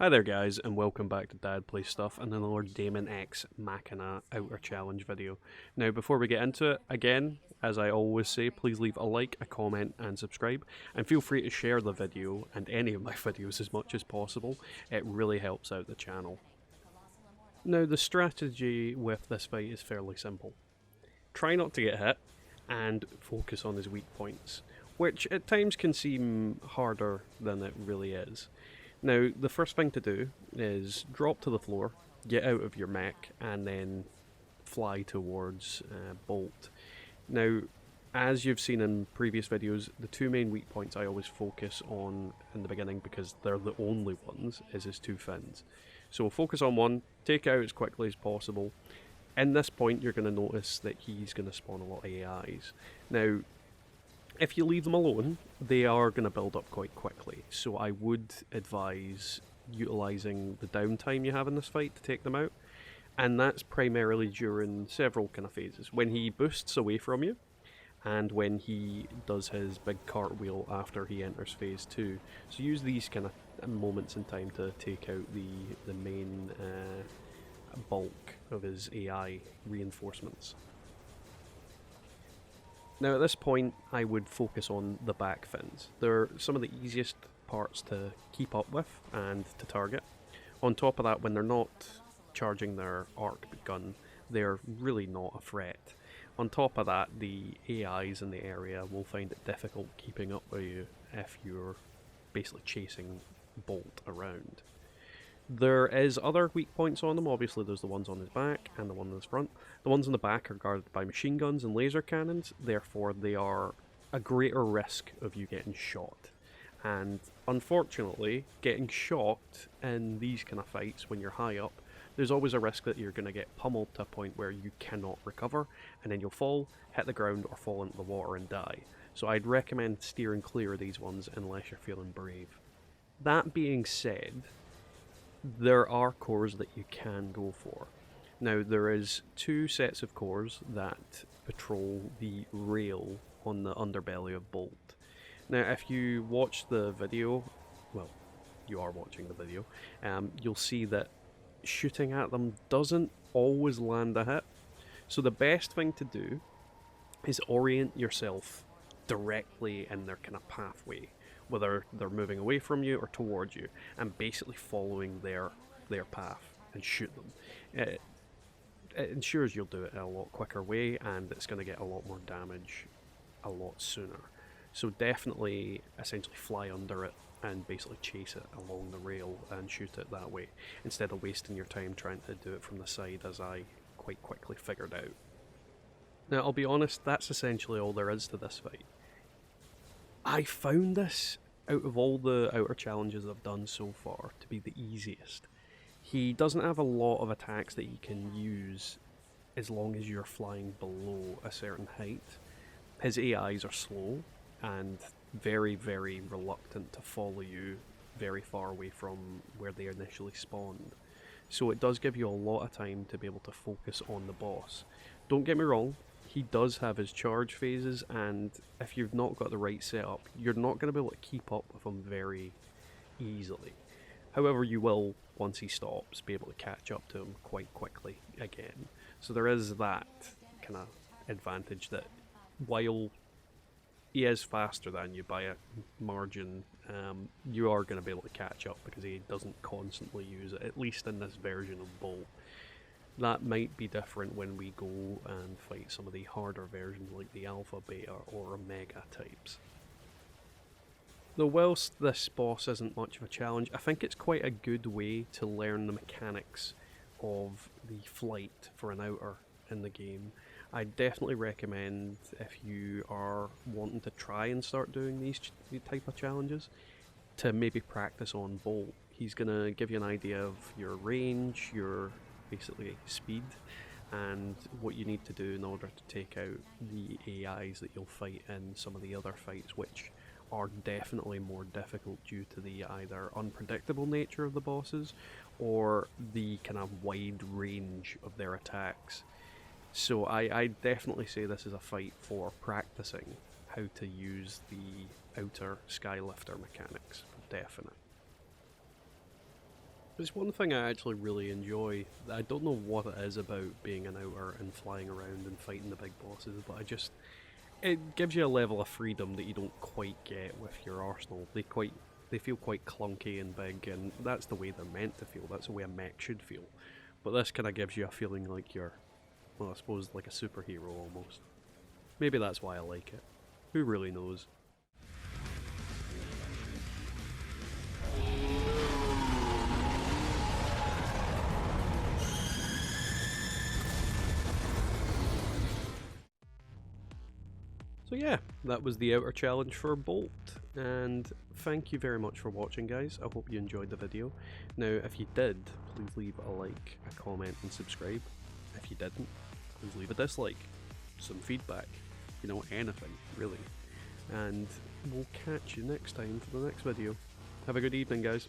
Hi there guys, and welcome back to Dad Plays Stuff and another Daemon X Machina Outer Challenge video. Now before we get into it, again, as I always say, please leave a like, a comment and subscribe, and feel free to share the video and any of my videos as much as possible. It really helps out the channel. Now the strategy with this fight is fairly simple. Try not to get hit, and focus on his weak points, which at times can seem harder than it really is. Now, the first thing to do is drop to the floor, get out of your mech, and then fly towards Bolt. Now, as you've seen in previous videos, the two main weak points I always focus on in the beginning because they're the only ones, is his two fins. So we'll focus on one, take it out as quickly as possible. In this point, you're going to notice that he's going to spawn a lot of AIs. Now, if you leave them alone, they are going to build up quite quickly, so I would advise utilising the downtime you have in this fight to take them out, and that's primarily during several kind of phases. When he boosts away from you, and when he does his big cartwheel after he enters phase 2. So use these kind of moments in time to take out the main bulk of his AI reinforcements. Now at this point I would focus on the back fins. They're some of the easiest parts to keep up with and to target. On top of that, when they're not charging their arc gun, they're really not a threat. On top of that, the AIs in the area will find it difficult keeping up with you if you're basically chasing Bolt around. There is other weak points on them. Obviously there's the ones on his back and the one on his front. The ones on the back are guarded by machine guns and laser cannons, therefore they are a greater risk of you getting shot. And unfortunately, getting shot in these kind of fights when you're high up, there's always a risk that you're going to get pummeled to a point where you cannot recover, and then you'll fall, hit the ground, or fall into the water and die. So I'd recommend steering clear of these ones unless you're feeling brave. That being said, there are cores that you can go for. Now there is two sets of cores that patrol the rail on the underbelly of Bolt. Now if you watch the video, well, you are watching the video, you'll see that shooting at them doesn't always land a hit. So the best thing to do is orient yourself directly in their kind of pathway, whether they're moving away from you or towards you, and basically following their path and shoot them. It ensures you'll do it in a lot quicker way, and it's going to get a lot more damage a lot sooner. So definitely essentially fly under it and basically chase it along the rail and shoot it that way, instead of wasting your time trying to do it from the side, as I quite quickly figured out. Now I'll be honest, that's essentially all there is to this fight. I found this, out of all the outer challenges I've done so far, to be the easiest. He doesn't have a lot of attacks that you can use as long as you're flying below a certain height. His AIs are slow and very, very reluctant to follow you very far away from where they initially spawned. So it does give you a lot of time to be able to focus on the boss. Don't get me wrong, he does have his charge phases, and if you've not got the right setup, you're not going to be able to keep up with him very easily. However, you will, once he stops, be able to catch up to him quite quickly again. So there is that kind of advantage that while he is faster than you by a margin, you are going to be able to catch up because he doesn't constantly use it, at least in this version of Bolt. That might be different when we go and fight some of the harder versions like the Alpha, Beta or Omega types. Though whilst this boss isn't much of a challenge, I think it's quite a good way to learn the mechanics of the flight for an outer in the game. I definitely recommend, if you are wanting to try and start doing these type of challenges, to maybe practice on Bolt. He's going to give you an idea of your range, your basically speed, and what you need to do in order to take out the AIs that you'll fight in some of the other fights, which are definitely more difficult due to the either unpredictable nature of the bosses or the kind of wide range of their attacks. So I definitely say this is a fight for practicing how to use the outer Skylifter mechanics, for definite. It's one thing I actually really enjoy. I don't know what it is about being an outer and flying around and fighting the big bosses, but it gives you a level of freedom that you don't quite get with your arsenal. They feel quite clunky and big, and that's the way they're meant to feel. That's the way a mech should feel. But this kind of gives you a feeling like you're, well, I suppose like a superhero almost. Maybe that's why I like it. Who really knows? So yeah, that was the outer challenge for Bolt, and thank you very much for watching, guys. I hope you enjoyed the video. Now, if you did, please leave a like, a comment and subscribe. If you didn't, please leave a dislike, some feedback, you know, anything really. And we'll catch you next time for the next video. Have a good evening, guys.